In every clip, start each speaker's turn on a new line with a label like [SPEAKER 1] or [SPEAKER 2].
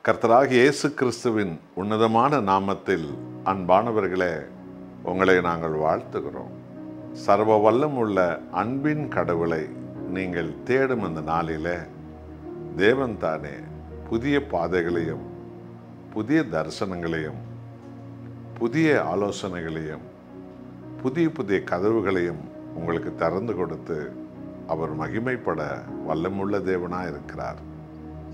[SPEAKER 1] கர்த்தராகிய இயேசு கிறிஸ்துவின் உன்னதமான நாமத்தில் அன்பானவர்களே, உங்களை நாங்கள் வாழ்த்துகிறோம். சர்வ வல்லமுள்ள அன்பின் கடவுளை நீங்கள் தேடும் அந்த நாளிலே தேவன் தானே புதிய பாதைகளையும் புதிய தரிசனங்களையும் புதிய ஆலோசனைகளையும் புதிய புதிய கதவுகளையும் உங்களுக்கு திறந்து கொடுத்து அவர் மகிமைப்பட வல்லமுள்ள தேவனாக இருக்கிறார்.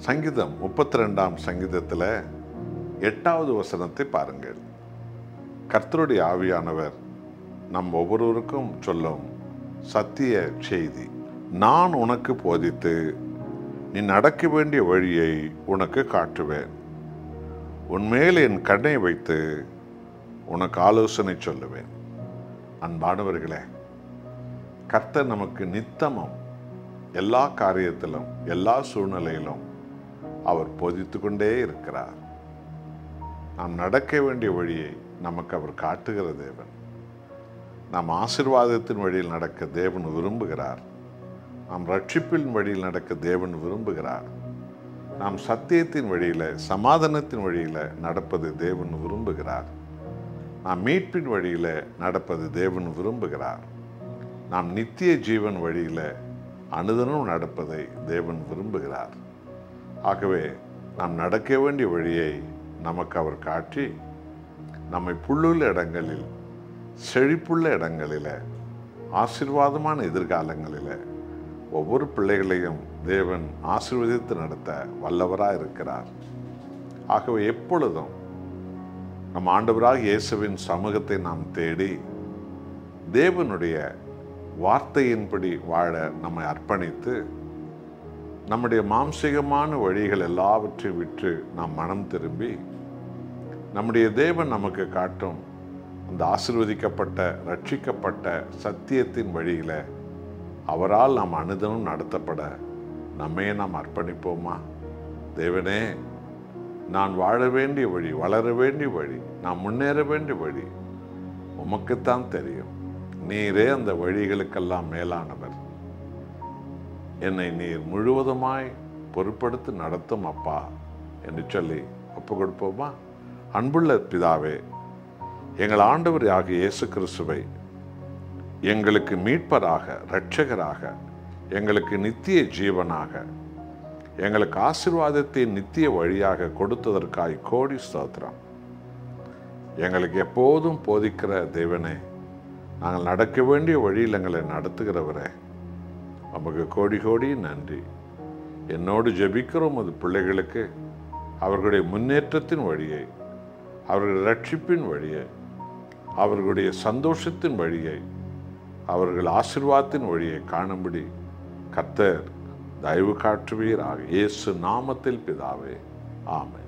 [SPEAKER 1] சங்கீதம் 32ஆம் சங்கீதத்தில் 8வது வசனத்தை பாருங்கள். கர்த்தருடைய ஆவியானவர் நம் ஒவ்வொருவருக்கும் சொல்லும் சத்திய செய்தி. நான் உனக்கு போதித்து நீ நடக்க வேண்டிய வழியை உனக்கு காட்டுவேன். உன்மேல் என் கண்ணை வைத்து உனக்கு ஆலோசனை சொல்லுவேன். அன்பானவர்களே, கர்த்தர் நமக்கு நித்தமும் எல்லா காரியத்திலும் எல்லா சூழ்நிலையிலும் அவர் போதித்து கொண்டே இருக்கிறார். நாம் நடக்க வேண்டிய வழியை நமக்கு அவர் காட்டுகிற தேவன். நாம் ஆசீர்வாதத்தின் வழியில் நடக்க தேவன் விரும்புகிறார். நாம் ரட்சிப்பின் வழியில் நடக்க தேவன் விரும்புகிறார். நாம் சத்தியத்தின் வழியில் சமாதானத்தின் வழியில் நடப்பது தேவன் விரும்புகிறார். நாம் மீட்பின் வழியில் நடப்பது தேவன் விரும்புகிறார். நாம் நித்திய ஜீவன் வழியில் அனுதினம் நடப்பதை தேவன் விரும்புகிறார். ஆகவே நாம் நடக்க வேண்டிய வழியை நமக்கு அவர் காட்டி நம்மை புல்லுள்ள இடங்களில் செழிப்புள்ள இடங்களில் ஆசீர்வாதமான எதிர்காலங்களில் ஒவ்வொரு பிள்ளைகளையும் தேவன் ஆசீர்வதித்து நடத்த வல்லவராக இருக்கிறார். ஆகவே எப்பொழுதும் நம் ஆண்டவராக இயேசுவின் சமூகத்தை நாம் தேடி தேவனுடைய வார்த்தையின்படி வாழ நம்மை அர்ப்பணித்து நம்முடைய மாம்சீகமான வழிகள் எல்லாவற்றையும் விட்டு நாம் மனம் திரும்பி நம்முடைய தேவன் நமக்கு காட்டும் அந்த ஆசீர்வதிக்கப்பட்ட ரட்சிக்கப்பட்ட சத்தியத்தின் வழியில் அவரால் நாம் அனுதினம் நடத்தப்பட நம்மையே நாம் அர்ப்பணிப்போமா? தேவனே, நான் வாழ வேண்டிய வழி, வளர வேண்டிய வழி, நான் முன்னேற வேண்டிய வழி உமக்குத்தான் தெரியும். நீரே அந்த வழிகளுக்கெல்லாம் மேலானவர். என்னை நீர் முழுவதுமாய் பொறுப்படுத்தி நடத்தும் அப்பா என்று சொல்லி ஒப்பு கொடுப்போமா? அன்புள்ள பிதாவே, எங்கள் ஆண்டவர் ஆகிய இயேசு கிறிஸ்துவை எங்களுக்கு மீட்பராக, இரட்சகராக, எங்களுக்கு நித்திய ஜீவனாக, எங்களுக்கு ஆசீர்வாதத்தை நித்திய வழியாக கொடுத்ததற்காய் கோடி ஸ்தோத்திரம். எங்களுக்கு எப்போதும் போதிக்கிற தேவனே, நாங்கள் நடக்க வேண்டிய வழியில் எங்களை நடத்துகிறவரே, நமக்கு கோடி கோடி நன்றி. என்னோடு ஜெபிக்கிறோம் அது பிள்ளைகளுக்கு அவர்களுடைய முன்னேற்றத்தின் வழியை, அவர்களுடைய ரட்சிப்பின் வழியை, அவர்களுடைய சந்தோஷத்தின் வழியை, அவர்கள் ஆசீர்வாதத்தின் வழியை காணும்படி கர்த்தர் தயவு காட்டுவீராக. இயேசு நாமத்தில் பிதாவே, ஆமென்.